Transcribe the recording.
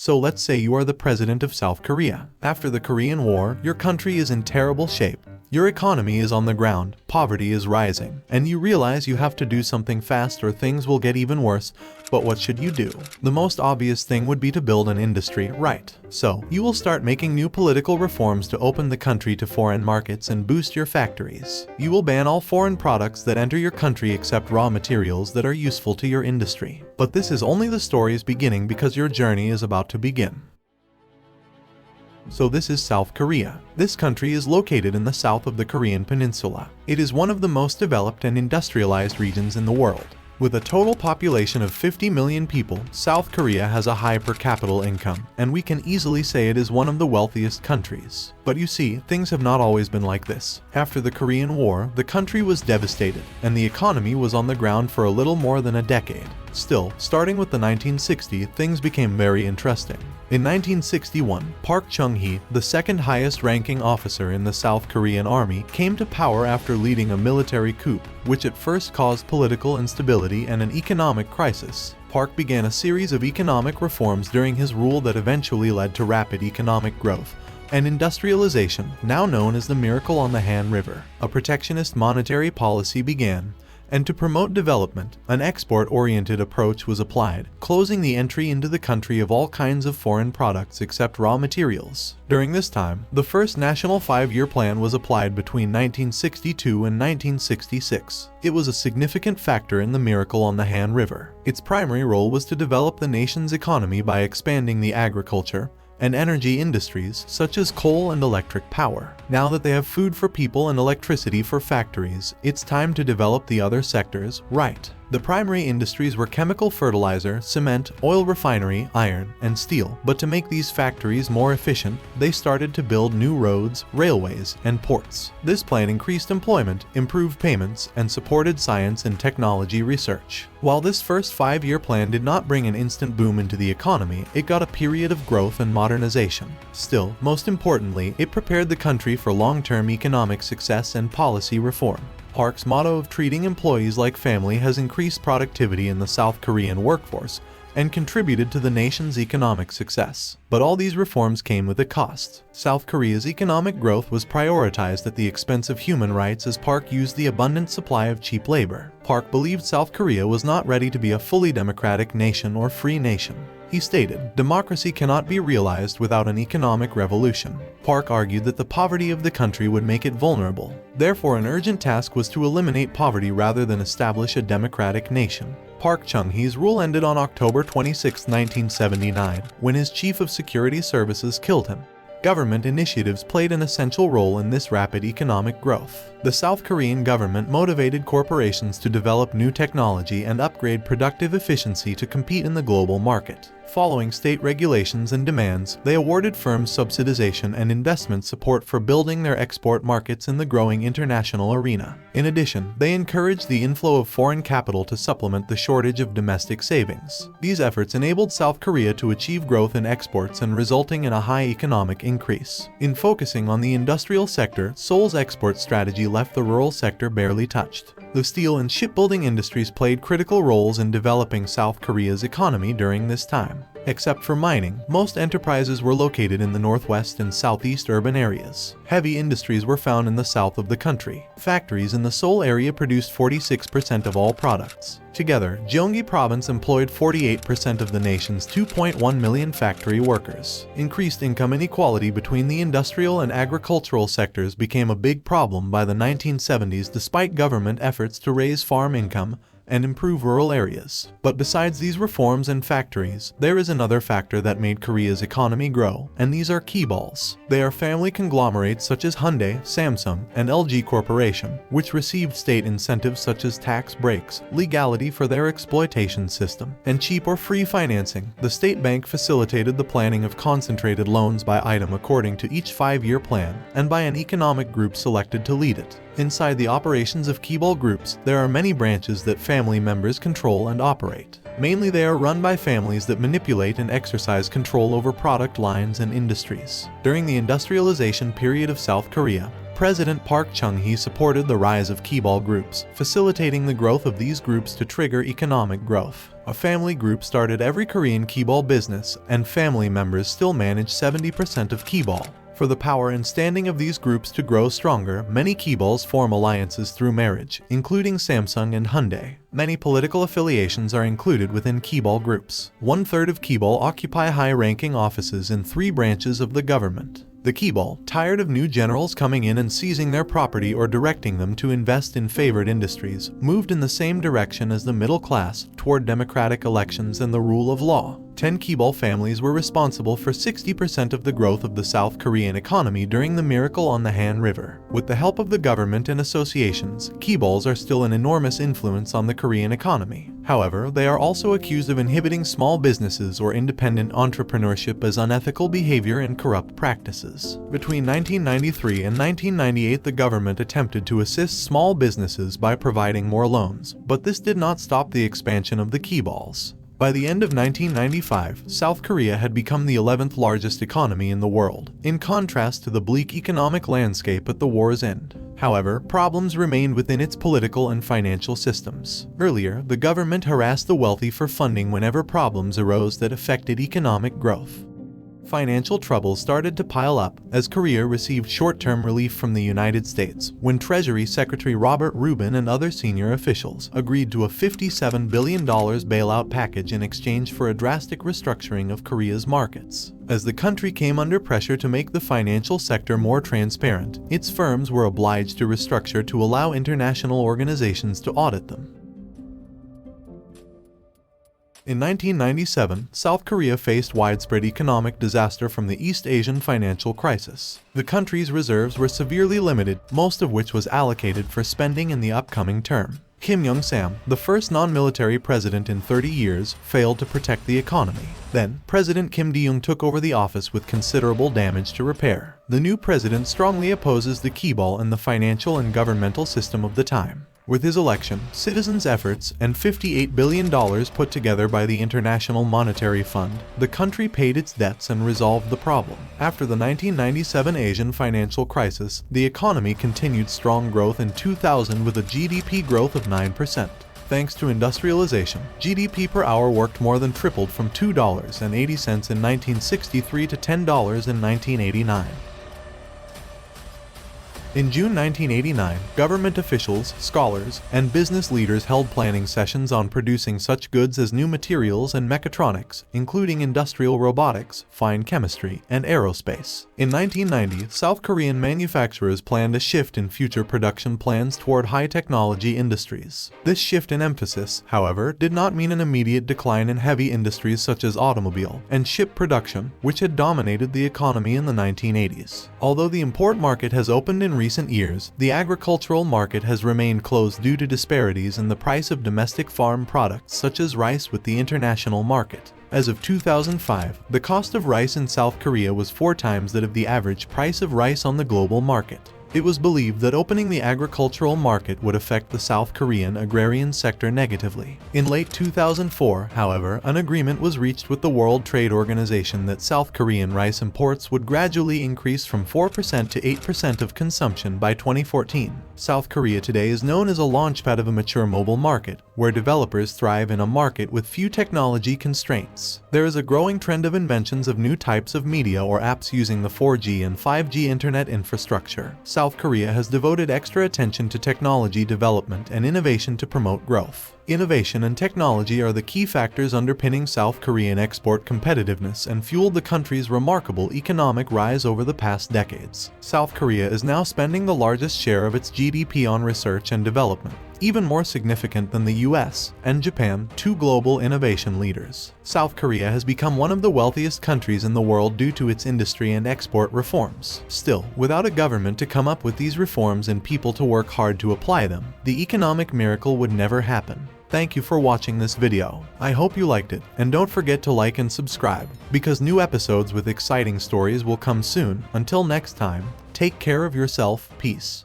So let's say you are the president of South Korea. After the Korean War, your country is in terrible shape. Your economy is on the ground, poverty is rising, and you realize you have to do something fast or things will get even worse. But what should you do? The most obvious thing would be to build an industry, right? So, you will start making new political reforms to open the country to foreign markets and boost your factories. You will ban all foreign products that enter your country except raw materials that are useful to your industry. But this is only the story's beginning, because your journey is about to begin. So this is South Korea. This country is located in the south of the Korean peninsula. It is one of the most developed and industrialized regions in the world. With a total population of 50 million people, South Korea has a high per capita income, and we can easily say it is one of the wealthiest countries. But you see, things have not always been like this. After the Korean War, the country was devastated, and the economy was on the ground for a little more than a decade. Still, starting with the 1960s, things became very interesting. In 1961, Park Chung-hee, the second highest ranking officer in the South Korean army, came to power after leading a military coup, which at first caused political instability and an economic crisis. Park began a series of economic reforms during his rule that eventually led to rapid economic growth and industrialization, now known as the Miracle on the Han River. A protectionist monetary policy began, and to promote development, an export-oriented approach was applied, closing the entry into the country of all kinds of foreign products except raw materials. During this time, the first national 5-year plan was applied between 1962 and 1966. It was a significant factor in the Miracle on the Han River. Its primary role was to develop the nation's economy by expanding the agriculture and energy industries such as coal and electric power. Now that they have food for people and electricity for factories, it's time to develop the other sectors, right? The primary industries were chemical fertilizer, cement, oil refinery, iron, and steel. But to make these factories more efficient, they started to build new roads, railways, and ports. This plan increased employment, improved payments, and supported science and technology research. While this first 5-year plan did not bring an instant boom into the economy, it got a period of growth and modernization. Still, most importantly, it prepared the country for long-term economic success and policy reform. Park's motto of treating employees like family has increased productivity in the South Korean workforce and contributed to the nation's economic success. But all these reforms came with a cost. South Korea's economic growth was prioritized at the expense of human rights as Park used the abundant supply of cheap labor. Park believed South Korea was not ready to be a fully democratic nation or free nation. He stated, "Democracy cannot be realized without an economic revolution." Park argued that the poverty of the country would make it vulnerable. Therefore, an urgent task was to eliminate poverty rather than establish a democratic nation. Park Chung-hee's rule ended on October 26, 1979, when his chief of security services killed him. Government initiatives played an essential role in this rapid economic growth. The South Korean government motivated corporations to develop new technology and upgrade productive efficiency to compete in the global market. Following state regulations and demands, they awarded firms subsidization and investment support for building their export markets in the growing international arena. In addition, they encouraged the inflow of foreign capital to supplement the shortage of domestic savings. These efforts enabled South Korea to achieve growth in exports and resulting in a high economic increase. In focusing on the industrial sector, Seoul's export strategy left the rural sector barely touched. The steel and shipbuilding industries played critical roles in developing South Korea's economy during this time. Except for mining, most enterprises were located in the northwest and southeast urban areas. Heavy industries were found in the south of the country. Factories in the Seoul area produced 46% of all products. Together, Gyeonggi Province employed 48% of the nation's 2.1 million factory workers. Increased income inequality between the industrial and agricultural sectors became a big problem by the 1970s despite government efforts to raise farm income and improve rural areas. But besides these reforms and factories, there is another factor that made Korea's economy grow, and these are Chaebols. They are family conglomerates such as Hyundai, Samsung, and LG Corporation, which received state incentives such as tax breaks, legality for their exploitation system, and cheap or free financing. The state bank facilitated the planning of concentrated loans by item according to each 5-year plan, and by an economic group selected to lead it. Inside the operations of Chaebol groups, there are many branches that family members control and operate. Mainly they are run by families that manipulate and exercise control over product lines and industries. During the industrialization period of South Korea, President Park Chung-hee supported the rise of Chaebol groups, facilitating the growth of these groups to trigger economic growth. A family group started every Korean Chaebol business, and family members still manage 70% of Chaebol. For the power and standing of these groups to grow stronger, many Chaebols form alliances through marriage, including Samsung and Hyundai. Many political affiliations are included within Chaebol groups. 1/3 of Chaebol occupy high-ranking offices in 3 branches of the government. The Chaebol, tired of new generals coming in and seizing their property or directing them to invest in favored industries, moved in the same direction as the middle class, toward democratic elections and the rule of law. 10 Chaebol families were responsible for 60% of the growth of the South Korean economy during the Miracle on the Han River. With the help of the government and associations, Chaebols are still an enormous influence on the Korean economy. However, they are also accused of inhibiting small businesses or independent entrepreneurship as unethical behavior and corrupt practices. Between 1993 and 1998, the government attempted to assist small businesses by providing more loans, but this did not stop the expansion of the Chaebols. By the end of 1995, South Korea had become the 11th largest economy in the world, in contrast to the bleak economic landscape at the war's end. However, problems remained within its political and financial systems. Earlier, the government harassed the wealthy for funding whenever problems arose that affected economic growth. Financial troubles started to pile up as Korea received short-term relief from the United States when Treasury Secretary Robert Rubin and other senior officials agreed to a $57 billion bailout package in exchange for a drastic restructuring of Korea's markets. As the country came under pressure to make the financial sector more transparent, its firms were obliged to restructure to allow international organizations to audit them. In 1997, South Korea faced widespread economic disaster from the East Asian financial crisis. The country's reserves were severely limited, most of which was allocated for spending in the upcoming term. Kim Young-sam, the first non-military president in 30 years, failed to protect the economy. Then, President Kim Dae-jung took over the office with considerable damage to repair. The new president strongly opposes the Chaebol and the financial and governmental system of the time. With his election, citizens' efforts, and $58 billion put together by the International Monetary Fund, the country paid its debts and resolved the problem. After the 1997 Asian financial crisis, the economy continued strong growth in 2000 with a GDP growth of 9%. Thanks to industrialization, GDP per hour worked more than tripled from $2.80 in 1963 to $10 in 1989. In June 1989, government officials, scholars, and business leaders held planning sessions on producing such goods as new materials and mechatronics, including industrial robotics, fine chemistry, and aerospace. In 1990, South Korean manufacturers planned a shift in future production plans toward high-technology industries. This shift in emphasis, however, did not mean an immediate decline in heavy industries such as automobile and ship production, which had dominated the economy in the 1980s. Although the import market has opened in recent years, the agricultural market has remained closed due to disparities in the price of domestic farm products such as rice with the international market. As of 2005, the cost of rice in South Korea was 4 times that of the average price of rice on the global market. It was believed that opening the agricultural market would affect the South Korean agrarian sector negatively. In late 2004, however, an agreement was reached with the World Trade Organization that South Korean rice imports would gradually increase from 4% to 8% of consumption by 2014. South Korea today is known as a launchpad of a mature mobile market, where developers thrive in a market with few technology constraints. There is a growing trend of inventions of new types of media or apps using the 4G and 5G internet infrastructure. South Korea has devoted extra attention to technology development and innovation to promote growth. Innovation and technology are the key factors underpinning South Korean export competitiveness and fueled the country's remarkable economic rise over the past decades. South Korea is now spending the largest share of its GDP on research and development, even more significant than the US and Japan, 2 global innovation leaders. South Korea has become one of the wealthiest countries in the world due to its industry and export reforms. Still, without a government to come up with these reforms and people to work hard to apply them, the economic miracle would never happen. Thank you for watching this video. I hope you liked it, and don't forget to like and subscribe, because new episodes with exciting stories will come soon. Until next time, take care of yourself. Peace.